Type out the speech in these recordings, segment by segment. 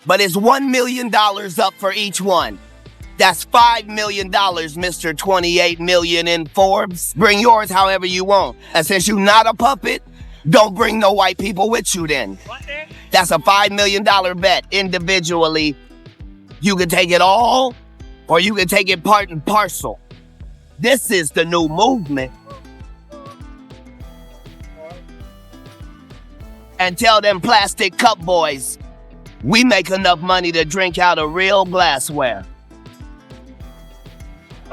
but it's $1 million up for each one. That's $5 million, Mr. 28 million in Forbes. Bring yours however you want. And since you're not a puppet, don't bring no white people with you then. That's a $5 million bet individually. You can take it all, or you can take it part and parcel. This is the new movement. And tell them plastic cup boys, we make enough money to drink out of real glassware.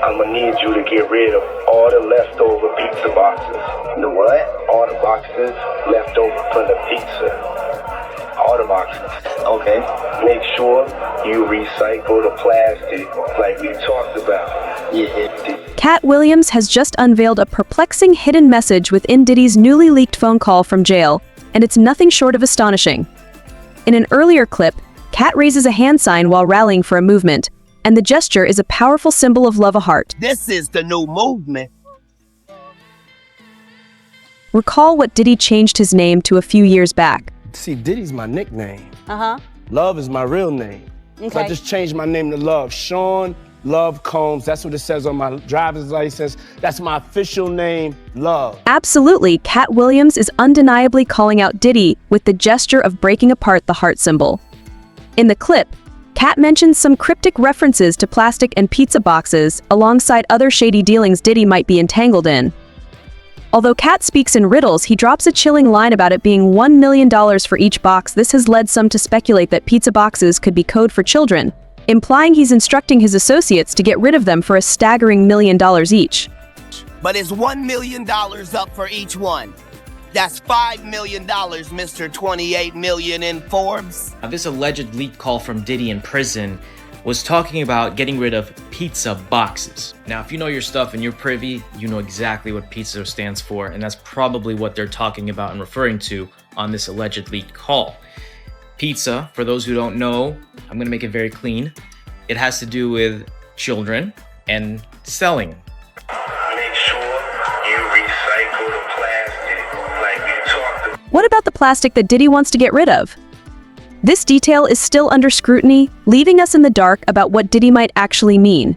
I'm gonna need you to get rid of all the leftover pizza boxes. The what? All the boxes left over from the pizza. All the boxes. Okay. Make sure you recycle the plastic like we talked about. Yeah. Katt Williams has just unveiled a perplexing hidden message within Diddy's newly leaked phone call from jail, and it's nothing short of astonishing. In an earlier clip, Katt raises a hand sign while rallying for a movement, and the gesture is a powerful symbol of love, a heart. This is the new movement. Recall what Diddy changed his name to a few years back. See, Diddy's my nickname. Uh-huh. Love is my real name. Okay. So I just changed my name to Love. Sean Love Combs. That's what it says on my driver's license. That's my official name, Love. Absolutely, Katt Williams is undeniably calling out Diddy with the gesture of breaking apart the heart symbol. In the clip, Katt mentions some cryptic references to plastic and pizza boxes alongside other shady dealings Diddy might be entangled in. Although Katt speaks in riddles, he drops a chilling line about it being $1 million for each box. This has led some to speculate that pizza boxes could be code for children, implying he's instructing his associates to get rid of them for a staggering $1 million each. But it's $1 million up for each one. That's $5 million, Mr. 28 million in Forbes. Now, this alleged leaked call from Diddy in prison was talking about getting rid of pizza boxes. Now, if you know your stuff and you're privy, you know exactly what pizza stands for, and that's probably what they're talking about and referring to on this alleged leaked call. Pizza, for those who don't know, I'm gonna make it very clean. It has to do with children and selling. Make sure you recycle the plastic like we talked about. What about the plastic that Diddy wants to get rid of? This detail is still under scrutiny, leaving us in the dark about what Diddy might actually mean.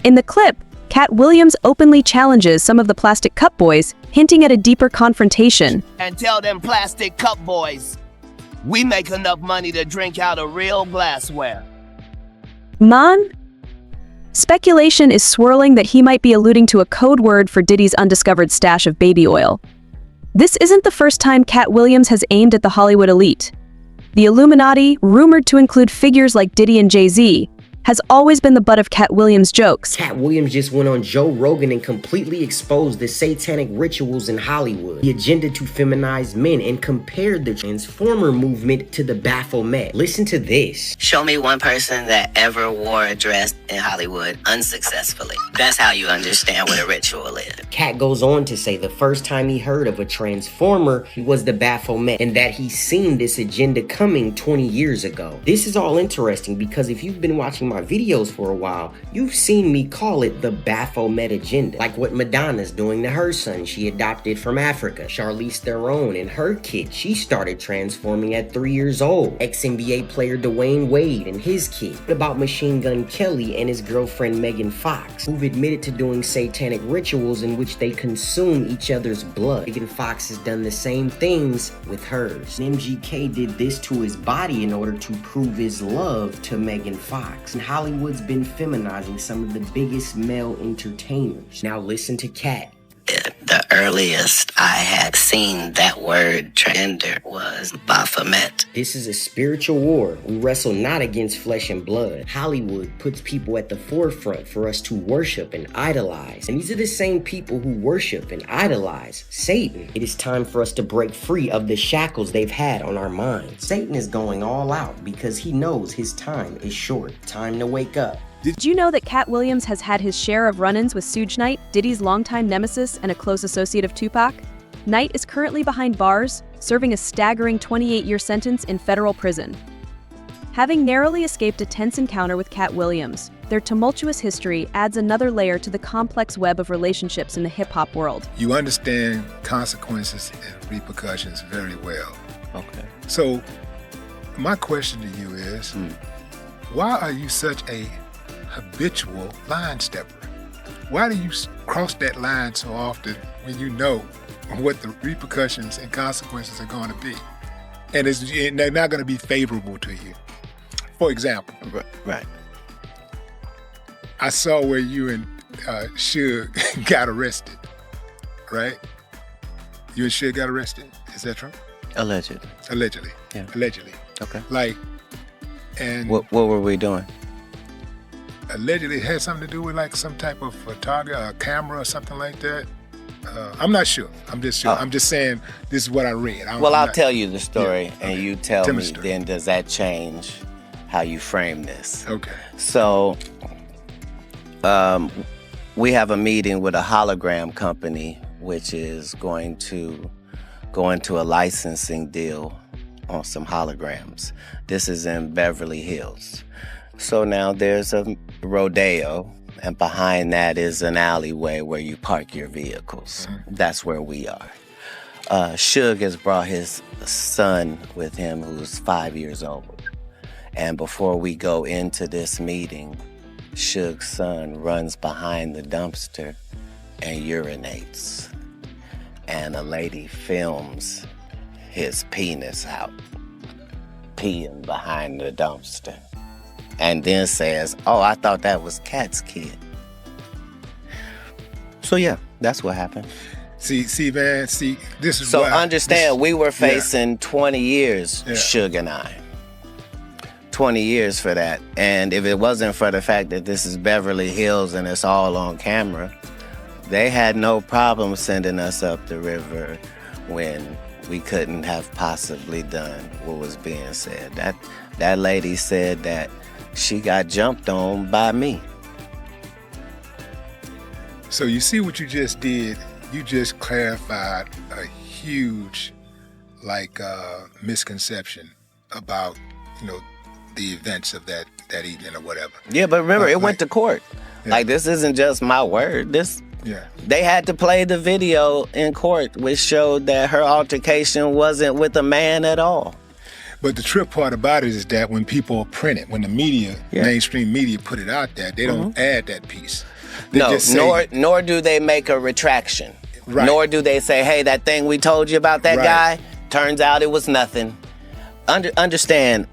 In the clip, Katt Williams openly challenges some of the plastic cup boys, hinting at a deeper confrontation. And tell them plastic cup boys, we make enough money to drink out of real glassware. Man? Speculation is swirling that he might be alluding to a code word for Diddy's undiscovered stash of baby oil. This isn't the first time Katt Williams has aimed at the Hollywood elite. The Illuminati, rumored to include figures like Diddy and Jay-Z, has always been the butt of Katt Williams' jokes. Katt Williams just went on Joe Rogan and completely exposed the satanic rituals in Hollywood, the agenda to feminize men, and compared the Transformer movement to the Baphomet. Listen to this. Show me one person that ever wore a dress in Hollywood unsuccessfully. That's how you understand what a ritual is. Katt goes on to say the first time he heard of a Transformer was the Baphomet, and that he's seen this agenda coming 20 years ago. This is all interesting because if you've been watching my videos for a while, you've seen me call it the Baphomet agenda, like what Madonna's doing to her son she adopted from Africa. Charlize Theron and her kid, she started transforming at 3 years old. Ex-NBA player Dwayne Wade and his kid. What about Machine Gun Kelly and his girlfriend Megan Fox, who've admitted to doing satanic rituals in which they consume each other's blood? Megan Fox has done the same things with hers. And MGK did this to his body in order to prove his love to Megan Fox. And Hollywood's been feminizing some of the biggest male entertainers. Now listen to Katt. The earliest I had seen that word gender was Baphomet. This is a spiritual war. We wrestle not against flesh and blood. Hollywood puts people at the forefront for us to worship and idolize. And these are the same people who worship and idolize Satan. It is time for us to break free of the shackles they've had on our minds. Satan is going all out because he knows his time is short. Time to wake up. Did you know that Katt Williams has had his share of run-ins with Suge Knight, Diddy's longtime nemesis and a close associate of Tupac? Knight is currently behind bars, serving a staggering 28-year sentence in federal prison. Having narrowly escaped a tense encounter with Katt Williams, their tumultuous history adds another layer to the complex web of relationships in the hip-hop world. You understand consequences and repercussions very well. Okay. So My question to you is, why are you such a habitual line stepper? Why do you cross that line so often when you know what the repercussions and consequences are going to be? And they're not going to be favorable to you. For example, Right. I saw where you and Suge got arrested, right? You and Suge got arrested. Is that true? Allegedly. Allegedly. Yeah. Allegedly. Okay. Like, and What were we doing? allegedly it had something to do with like some type of photography, a camera or something like that. I'm not sure. I'm just sure. Oh. I'm just saying this is what I read. Well, I'll tell you the story, Yeah, and okay. you tell Tell me me, the story. then does that change how you frame this? Okay. So, we have a meeting with a hologram company, which is going to go into a licensing deal on some holograms. This is in Beverly Hills. So now there's a rodeo, and behind that is an alleyway where you park your vehicles. That's where we are. Suge has brought his son with him, who's 5 years old. And before we go into this meeting, Suge's son runs behind the dumpster and urinates. And a lady films his penis out, peeing behind the dumpster. And then says, "Oh, I thought that was Katt's kid." So yeah, that's what happened. See, man. See, this is So why understand, we were yeah. facing 20 years, Yeah. Suge and I. 20 years for that. And if it wasn't for the fact that this is Beverly Hills and it's all on camera, they had no problem sending us up the river when we couldn't have possibly done what was being said. That lady said that she got jumped on by me. So you see what you just did? You just clarified a huge, misconception about, the events of that evening or whatever. Yeah, but remember, it went to court. Yeah. Like, this isn't just my word. Yeah. They had to play the video in court, which showed that her altercation wasn't with a man at all. But the trip part about it is that when people print it, when the media, Yeah. mainstream media put it out there, they don't add that piece. They No, just say, nor do they make a retraction. Right. Nor do they say, "Hey, that thing we told you about that Right. guy, turns out it was nothing." Understand,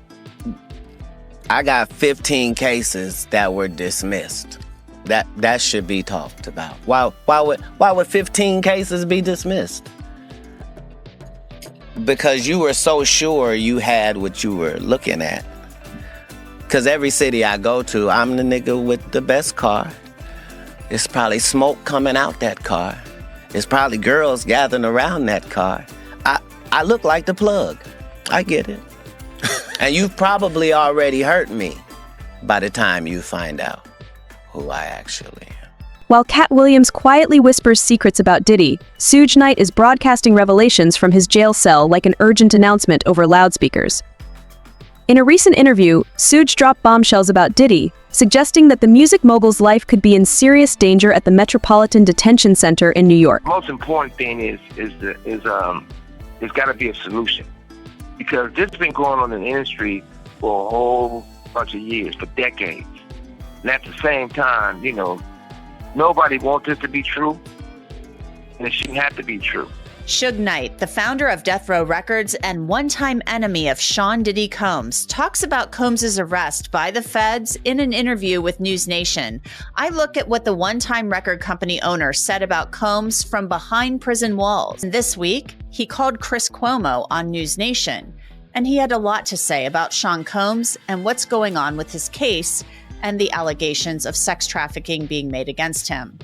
I got 15 cases that were dismissed. That should be talked about. Why would 15 cases be dismissed? Because you were so sure you had what you were looking at. Because every city I go to, I'm the nigga with the best car. It's probably smoke coming out that car. It's probably girls gathering around that car. I look like the plug. I get it. And you've probably already hurt me by the time you find out who I actually am. While Katt Williams quietly whispers secrets about Diddy, Suge Knight is broadcasting revelations from his jail cell like an urgent announcement over loudspeakers. In a recent interview, Suge dropped bombshells about Diddy, suggesting that the music mogul's life could be in serious danger at the Metropolitan Detention Center in New York. Most important thing is there's got to be a solution, because this has been going on in the industry for a whole bunch of years, for decades. And at the same time, nobody wants this to be true, and it shouldn't have to be true. Suge Knight, the founder of Death Row Records and one-time enemy of Sean Diddy Combs, talks about Combs' arrest by the feds in an interview with News Nation. I look at what the one-time record company owner said about Combs from behind prison walls. And this week, he called Chris Cuomo on News Nation, and he had a lot to say about Sean Combs and what's going on with his case and the allegations of sex trafficking being made against him.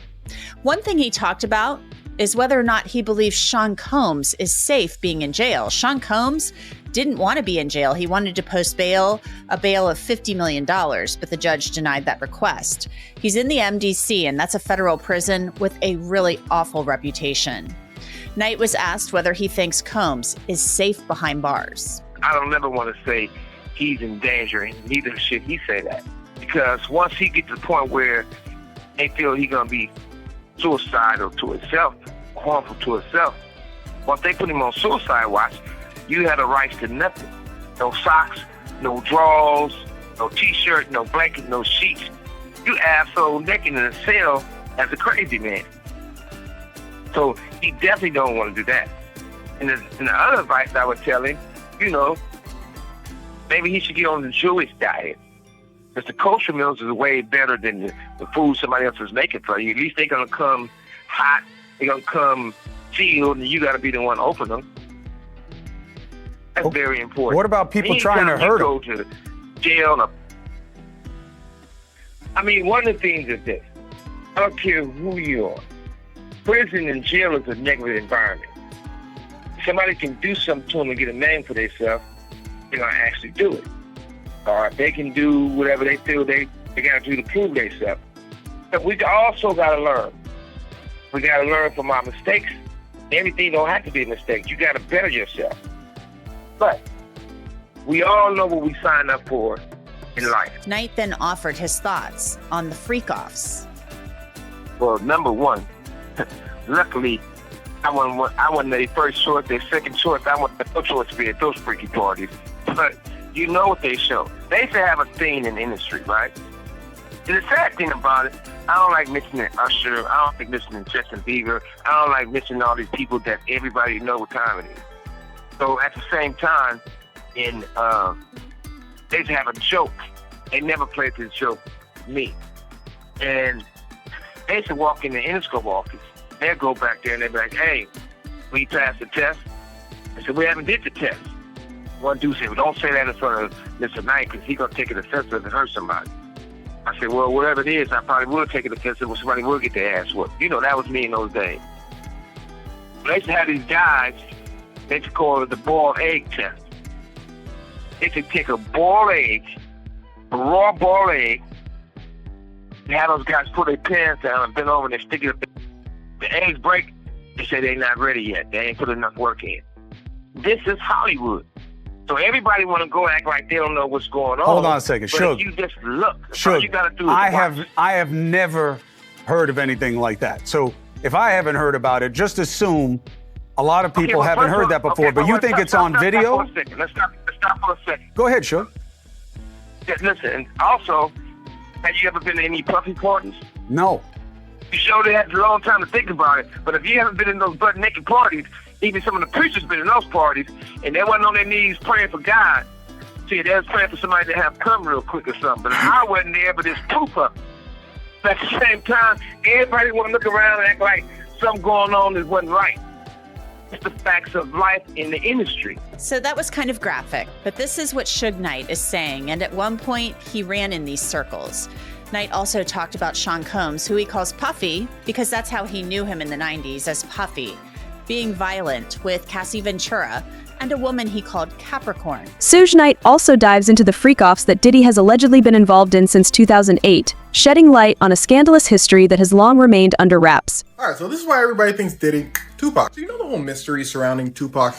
One thing he talked about is whether or not he believes Sean Combs is safe being in jail. Sean Combs didn't want to be in jail. He wanted to post bail, a bail of $50 million, but the judge denied that request. He's in the MDC, and that's a federal prison with a really awful reputation. Knight was asked whether he thinks Combs is safe behind bars. I don't never want to say he's in danger, and neither should he say that. Because once he gets to the point where they feel he's going to be suicidal to himself, harmful to himself, once they put him on suicide watch, you had a right to nothing. No socks, no drawers, no t-shirt, no blanket, no sheets. You asshole naked in a cell as a crazy man. So he definitely don't want to do that. And the other advice I would tell him, you know, maybe he should get on the Jewish diet. Because the kosher meals is way better than the food somebody else is making for you. At least they're going to come hot, they're going to come sealed, and you got to be the one to open them. That's very important. What about people trying to hurt him? Go to jail. I mean, one of the things is this. I don't care who you are. Prison and jail is a negative environment. Somebody can do something to them and get a name for themselves, they're going to actually do it. Or they can do whatever they feel they got to do to prove themselves. But we also got to learn. We got to learn from our mistakes. Everything don't have to be a mistake. You got to better yourself. But we all know what we signed up for in life. Knight then offered his thoughts on the freak-offs. Well, number one, luckily, I wasn't their first choice, their second choice. I want no choice to be at those freaky parties. But you know what they show. They used to have a thing in the industry, right? And the sad thing about it, I don't like mentioning Usher. I don't like mentioning Justin Bieber. I don't like mentioning all these people that everybody know what time it is. So at the same time, they used to have a joke. They never played this joke with me. And they used to walk in the Interscope office. They'd go back there and they'd be like, hey, we passed the test. I said, we haven't did the test. One dude said, well, don't say that in front of Mr. Knight because he's going to take it offensive and hurt somebody. I said, well, whatever it is, I probably will take it offensive when somebody will get their ass whooped. You know, that was me in those days. They used to have these guys, they used to call it the boiled egg test. They used to take a boiled egg, a raw boiled egg, and have those guys put their pants down and bend over and they stick it up. The eggs break, they say they're not ready yet. They ain't put enough work in. This is Hollywood. So everybody want to go act like they don't know what's going on. Hold on a second, Shug. You just look. Shug, all you got to do is I have never heard of anything like that. So if I haven't heard about it, just assume a lot of people haven't heard that before. But you think it's on video? Let's stop for a second. Go ahead, Shug. Yeah, listen, and also, have you ever been to any puffy parties? No. You sure they had a long time to think about it. But if you haven't been in those butt naked parties, even some of the preachers been in those parties, and they wasn't on their knees praying for God. See, they was praying for somebody to have come real quick or something. But I wasn't there, but it's proof of it. But at the same time, everybody want to look around and act like something going on that wasn't right. It's the facts of life in the industry. So that was kind of graphic, but this is what Suge Knight is saying, and at one point, he ran in these circles. Knight also talked about Sean Combs, who he calls Puffy, because that's how he knew him in the 90s, as Puffy, being violent with Cassie Ventura, and a woman he called Capricorn. Suge Knight also dives into the freak-offs that Diddy has allegedly been involved in since 2008, shedding light on a scandalous history that has long remained under wraps. Alright, so this is why everybody thinks Diddy, Tupac. So you know the whole mystery surrounding Tupac?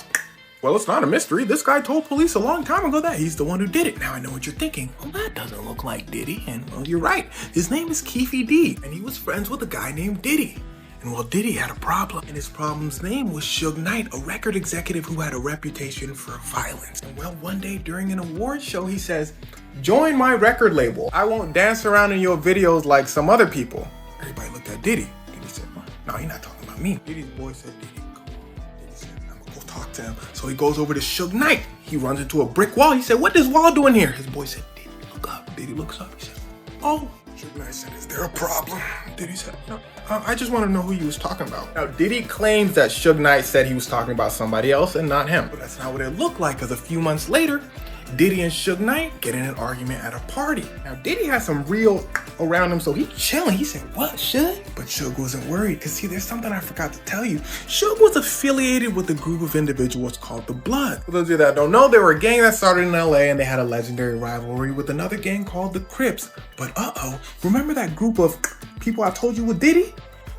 Well, it's not a mystery. This guy told police a long time ago that he's the one who did it. Now I know what you're thinking. Well, that doesn't look like Diddy. And well, you're right. His name is Keefy D, and he was friends with a guy named Diddy. And well, Diddy had a problem, and his problem's name was Suge Knight, a record executive who had a reputation for violence. And well, one day during an award show, he says, join my record label. I won't dance around in your videos like some other people. Everybody looked at Diddy. Diddy said, well, no, he's not talking about me. Diddy's boy said, Diddy, come on. Diddy said, I'm gonna go talk to him. So he goes over to Suge Knight. He runs into a brick wall. He said, what is Wall doing here? His boy said, Diddy, look up. Diddy looks up. He said, oh. Suge Knight said, is there a problem? Diddy said, no. I just want to know who he was talking about. Now, Diddy claims that Suge Knight said he was talking about somebody else and not him. But that's not what it looked like, because a few months later, Diddy and Suge Knight get in an argument at a party. Now, Diddy has some real around him, so he's chilling. He said, what, Suge? But Suge wasn't worried, because see, there's something I forgot to tell you. Suge was affiliated with a group of individuals called the Blood. For those of you that don't know, they were a gang that started in LA, and they had a legendary rivalry with another gang called the Crips. But remember that group of people I told you with Diddy?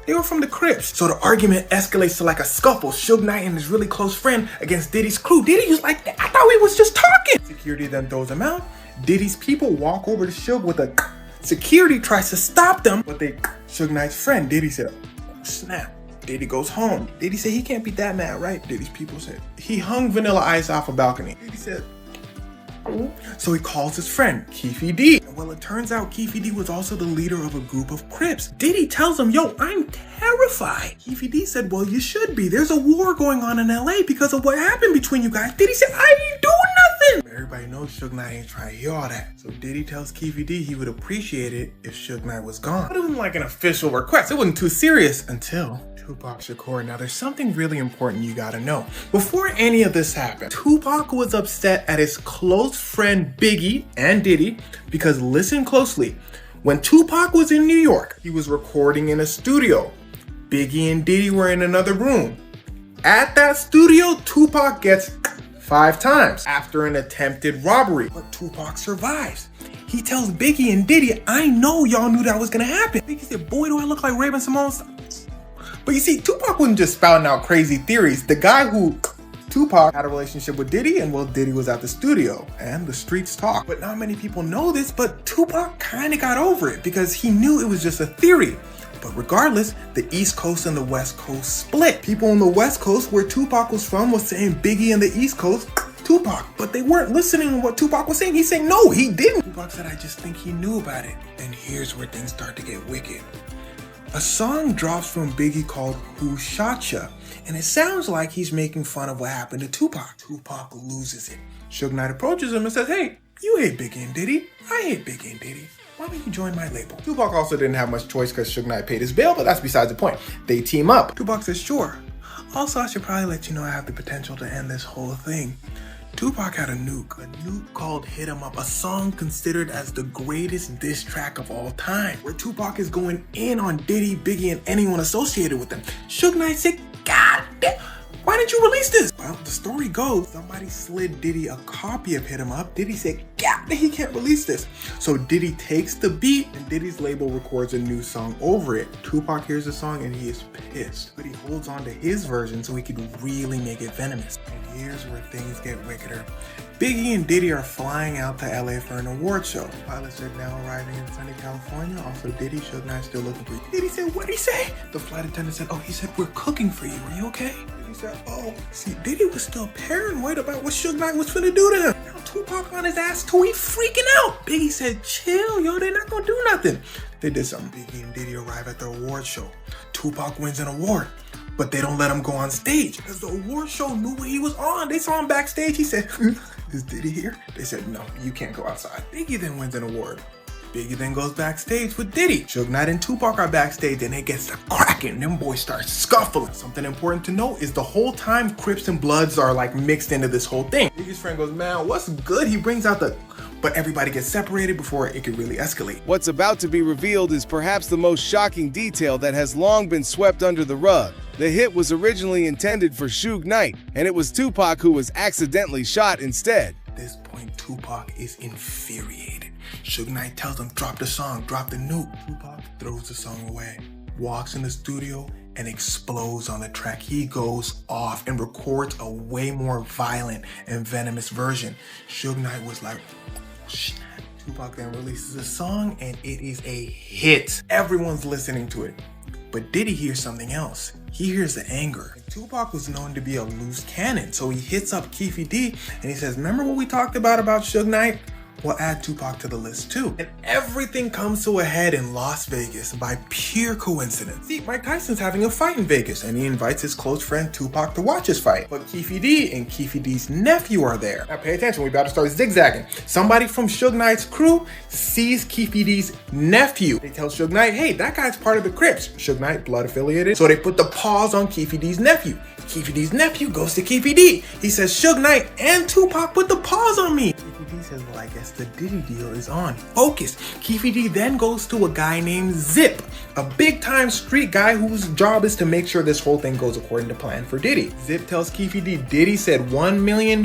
They were from the Crips. So the argument escalates to like a scuffle. Suge Knight and his really close friend against Diddy's crew. Diddy was like, I thought we was just talking. Security then throws him out. Diddy's people walk over to Suge with a security tries to stop them, but Suge Knight's friend, Diddy said, oh, snap. Diddy goes home. Diddy said he can't be that mad, right? Diddy's people said, he hung Vanilla Ice off a balcony. Diddy said, So he calls his friend, Keefe D. Well, it turns out Keefe D was also the leader of a group of Crips. Diddy tells him, yo, I'm terrified. Keefe D said, well, you should be. There's a war going on in LA because of what happened between you guys. Diddy said, I ain't doing nothing. Everybody knows Suge Knight ain't trying to hear all that. So Diddy tells Keefe D he would appreciate it if Suge Knight was gone. It wasn't like an official request. It wasn't too serious until Tupac Shakur. Now there's something really important you gotta know. Before any of this happened, Tupac was upset at his close friend Biggie and Diddy because, listen closely, when Tupac was in New York, he was recording in a studio. Biggie and Diddy were in another room. At that studio, Tupac gets 5 times after an attempted robbery, but Tupac survives. He tells Biggie and Diddy, I know y'all knew that was gonna happen. Biggie said, boy, do I look like Raven Simone. But you see, Tupac wasn't just spouting out crazy theories. The guy who Tupac had a relationship with Diddy, and well, Diddy was at the studio, and the streets talk. But not many people know this, but Tupac kind of got over it because he knew it was just a theory. But regardless, the East Coast and the West Coast split. People on the West Coast, where Tupac was from, was saying Biggie and the East Coast, Tupac. But they weren't listening to what Tupac was saying. He's saying, no, he didn't. Tupac said, I just think he knew about it. And here's where things start to get wicked. A song drops from Biggie called Who Shot Ya? And it sounds like he's making fun of what happened to Tupac. Tupac loses it. Suge Knight approaches him and says, hey, you hate Biggie and Diddy. I hate Biggie and Diddy. Why don't you join my label? Tupac also didn't have much choice because Suge Knight paid his bail, but that's besides the point. They team up. Tupac says, sure. Also, I should probably let you know I have the potential to end this whole thing. Tupac had a nuke called Hit 'Em Up, a song considered as the greatest diss track of all time, where Tupac is going in on Diddy, Biggie, and anyone associated with them. Suge Knight said, God damn, why didn't you release this? Well, the story goes, somebody slid Diddy a copy of Hit 'Em Up. Diddy said, God, he can't release this. So Diddy takes the beat, and Diddy's label records a new song over it. Tupac hears the song, and he is pissed, but he holds on to his version so he could really make it venomous. And here's where things get wickeder. Biggie and Diddy are flying out to LA for an award show. Pilots are now arriving in sunny California. Also, Diddy, Suge Knight still looking for you. Diddy said, what'd he say? The flight attendant said, oh, he said, we're cooking for you. Are you okay? Diddy said, oh. See, Diddy was still paranoid about what Suge Knight was finna do to him. Now Tupac on his ass too, he freaking out. Biggie said, chill, yo, they're not gonna do nothing. They did something. Biggie and Diddy arrive at the award show. Tupac wins an award, but they don't let him go on stage because the award show knew what he was on. They saw him backstage. He said, is Diddy here? They said, no, you can't go outside. Biggie then wins an award. Biggie then goes backstage with Diddy. Suge Knight and Tupac are backstage and it gets to cracking. Them boys start scuffling. Something important to note is the whole time Crips and Bloods are like mixed into this whole thing. Biggie's friend goes, man, what's good? He brings out the... But everybody gets separated before it could really escalate. What's about to be revealed is perhaps the most shocking detail that has long been swept under the rug. The hit was originally intended for Suge Knight, and it was Tupac who was accidentally shot instead. At this point, Tupac is infuriated. Suge Knight tells him, drop the song, drop the nuke. Tupac throws the song away, walks in the studio, and explodes on the track. He goes off and records a way more violent and venomous version. Suge Knight was like, shit. Tupac then releases a song and it is a hit. Everyone's listening to it. But Diddy hears something else. He hears the anger. Tupac was known to be a loose cannon, so he hits up Keefe D and he says, remember what we talked about Suge Knight? We'll add Tupac to the list too. And everything comes to a head in Las Vegas by pure coincidence. See, Mike Tyson's having a fight in Vegas and he invites his close friend Tupac to watch his fight. But Keefe D and Keefe D's nephew are there. Now pay attention, we about to start zigzagging. Somebody from Suge Knight's crew sees Keefe D's nephew. They tell Suge Knight, hey, that guy's part of the Crips. Suge Knight, blood affiliated. So they put the pause on Keefe D's nephew. Keefe D's nephew goes to Keefe D. He says, Suge Knight and Tupac put the pause on me. Keefe D says, well, I guess the Diddy deal is on. Focus. Keefe D then goes to a guy named Zip, a big time street guy whose job is to make sure this whole thing goes according to plan for Diddy. Zip tells Keefe D, Diddy said $1 million.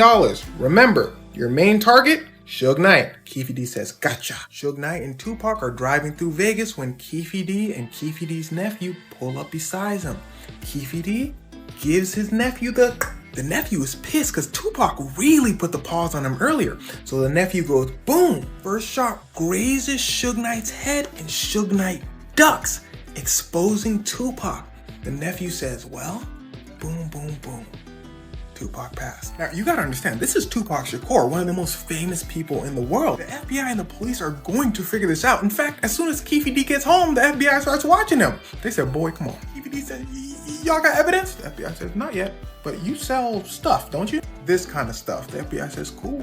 Remember, your main target? Suge Knight. Keefe D says, gotcha. Suge Knight and Tupac are driving through Vegas when Keefe D and Keefe D's nephew pull up beside him. Keefe D gives his nephew the nephew is pissed because Tupac really put the pause on him earlier. So the nephew goes, boom. First shot grazes Suge Knight's head and Suge Knight ducks, exposing Tupac. The nephew says, well, boom, boom, boom. Tupac passed. Now, you gotta understand, this is Tupac Shakur, one of the most famous people in the world. The FBI and the police are going to figure this out. In fact, as soon as Keefe D gets home, the FBI starts watching him. They said, boy, come on. Keefe D said, y'all got evidence? The FBI says, not yet, but you sell stuff, don't you? This kind of stuff. The FBI says, cool.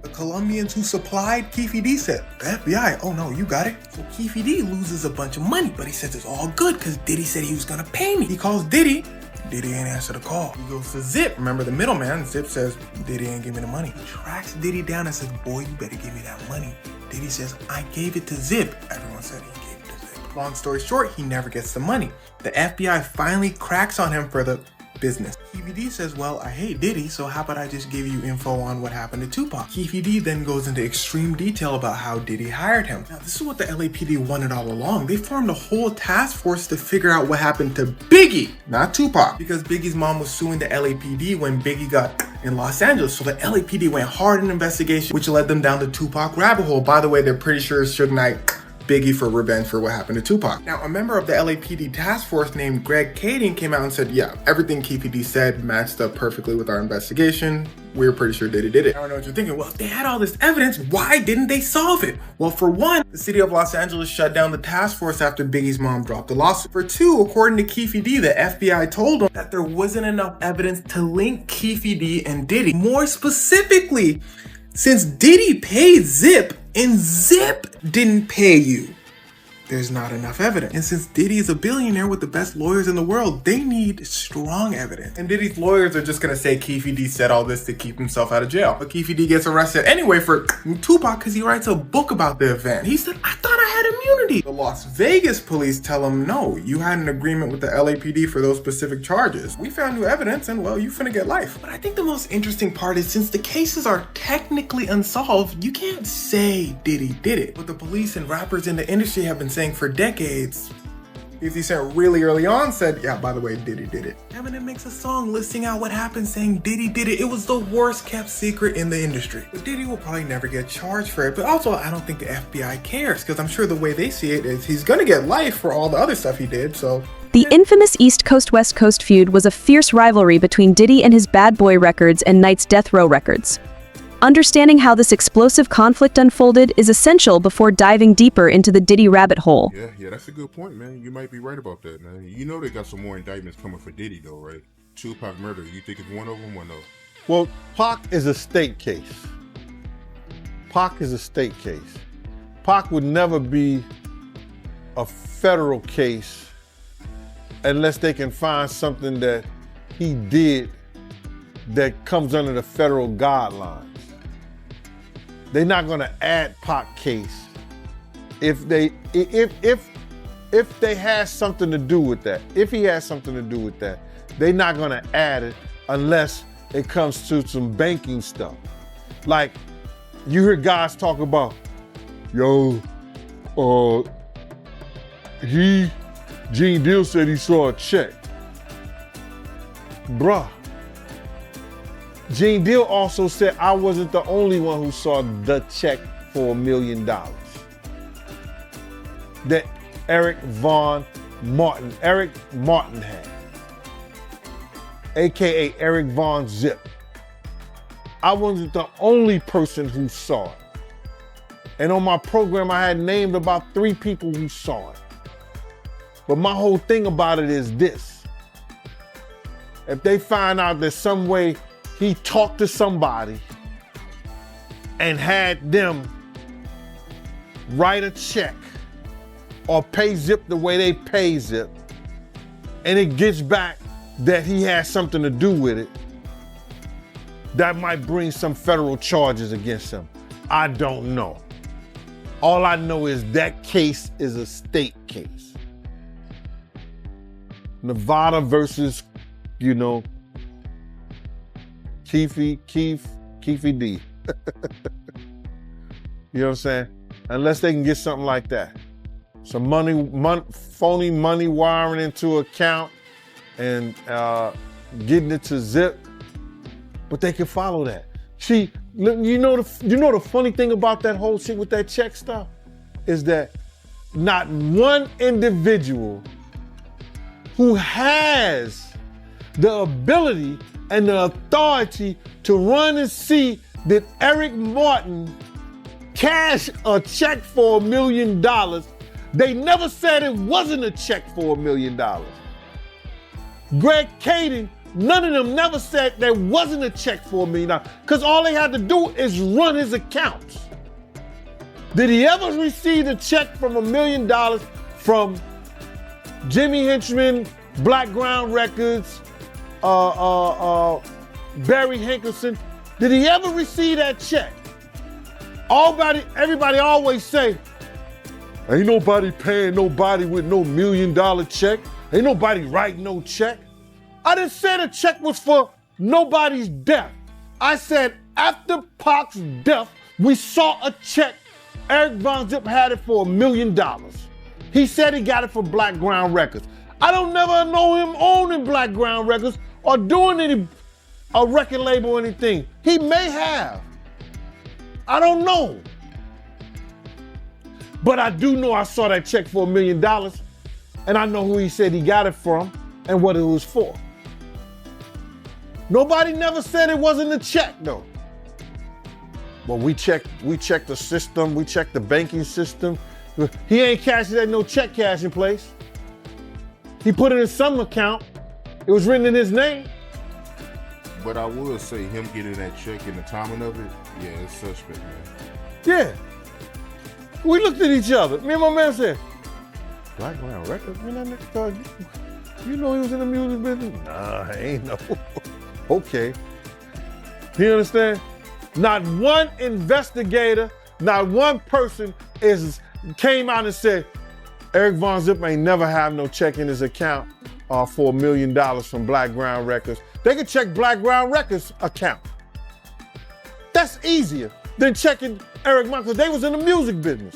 The Colombians who supplied Keefe D said, the FBI, oh no, you got it. So Keefe D loses a bunch of money, but he says it's all good because Diddy said he was gonna pay me. He calls Diddy. Diddy ain't answer the call. He goes to Zip. Remember the middleman? Zip says, Diddy ain't give me the money. He tracks Diddy down and says, boy, you better give me that money. Diddy says, I gave it to Zip. Everyone said he gave it to Zip. Long story short, he never gets the money. The FBI finally cracks on him for the business. Keefe D says, well, I hate Diddy, so how about I just give you info on what happened to Tupac? Keefe D then goes into extreme detail about how Diddy hired him. Now, this is what the LAPD wanted all along. They formed a whole task force to figure out what happened to Biggie, not Tupac, because Biggie's mom was suing the LAPD when Biggie got in Los Angeles. So the LAPD went hard in investigation, which led them down the Tupac rabbit hole. By the way, they're pretty sure Suge Knight Biggie for revenge for what happened to Tupac. Now, a member of the LAPD task force named Greg Kading came out and said, yeah, everything Keefe D said matched up perfectly with our investigation. We're pretty sure Diddy did it. I don't know what you're thinking. Well, if they had all this evidence, why didn't they solve it? Well, for one, the city of Los Angeles shut down the task force after Biggie's mom dropped the lawsuit. For two, according to Keefe D, the FBI told him that there wasn't enough evidence to link Keefe D and Diddy. More specifically, since Diddy paid Zip and Zip didn't pay you, there's not enough evidence. And since Diddy is a billionaire with the best lawyers in the world, they need strong evidence. And Diddy's lawyers are just gonna say Keefe D said all this to keep himself out of jail. But Keefe D gets arrested anyway for Tupac because he writes a book about the event. He said, I thought I had immunity. The Las Vegas police tell him, no, you had an agreement with the LAPD for those specific charges. We found new evidence and, well, you finna get life. But I think the most interesting part is since the cases are technically unsolved, you can't say Diddy did it. But the police and rappers in the industry have been saying for decades. 50 Cent really early on said, yeah, by the way, Diddy did it. Eminem makes a song listing out what happened saying Diddy did it. It was the worst kept secret in the industry. But Diddy will probably never get charged for it. But also, I don't think the FBI cares because I'm sure the way they see it is he's gonna get life for all the other stuff he did, so. The infamous East Coast-West Coast feud was a fierce rivalry between Diddy and his Bad Boy Records and Knight's Death Row Records. Understanding how this explosive conflict unfolded is essential before diving deeper into the Diddy rabbit hole. Yeah, that's a good point, man. You might be right about that, man. You know they got some more indictments coming for Diddy, though, right? Tupac murder, you think it's one of them or no? Well, Pac is a state case. Pac is a state case. Pac would never be a federal case unless they can find something that he did that comes under the federal guidelines. They're not gonna add Pac case if they had something to do with that. If he has something to do with that, they're not gonna add it unless it comes to some banking stuff. Like you hear guys talk about, Gene Deal said he saw a check. Bruh. Gene Deal also said I wasn't the only one who saw the check for $1 million that Eric Martin had, AKA Eric Von Zip. I wasn't the only person who saw it. And on my program, I had named about 3 people who saw it. But my whole thing about it is this. If they find out there's some way he talked to somebody and had them write a check or pay Zip the way they pay Zip, and it gets back that he has something to do with it, that might bring some federal charges against him. I don't know. All I know is that case is a state case. Nevada versus, Keefe D. You know what I'm saying? Unless they can get something like that. Some phony money wiring into an account and getting it to Zip, but they can follow that. See, you know the funny thing about that whole shit with that check stuff is that not one individual who has the ability and the authority to run and see did Eric Martin cash a check for $1 million. They never said it wasn't a check for $1 million. Greg Kading, none of them never said there wasn't a check for $1 million, because all they had to do is run his accounts. Did he ever receive a check from $1 million from Jimmy Henchman, Blackground Records, Barry Hankerson? Did he ever receive that check? Everybody always say, ain't nobody paying nobody with no $1 million check. Ain't nobody writing no check. I didn't say the check was for nobody's death. I said after Pac's death, we saw a check. Eric Von Zip had it for $1 million. He said he got it from Blackground Records. I don't never know him owning Blackground Records or doing a record label or anything. He may have. I don't know. But I do know I saw that check for $1 million, and I know who he said he got it from and what it was for. Nobody never said it wasn't a check though. But we checked the system, we checked the banking system. He ain't cashed it at no check cashing place. He put it in some account. It was written in his name. But I will say him getting that check and the timing of it, yeah, it's suspect, man. Yeah. We looked at each other. Me and my man said, Blackground Records? You know he was in the music business? Nah, I ain't know. Okay. You understand? Not one investigator, not one person came out and said, Eric Von Zip ain't never have no check in his account for $1 million from Blackground Records. They could check Blackground Records account. That's easier than checking Eric Martin, because they was in the music business.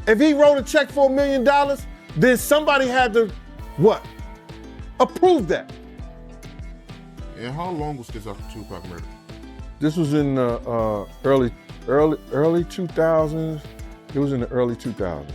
If he wrote a check for $1 million, then somebody had to, what? Approve that. And how long was this after Tupac murder? This was in early 2000s. It was in the early 2000s.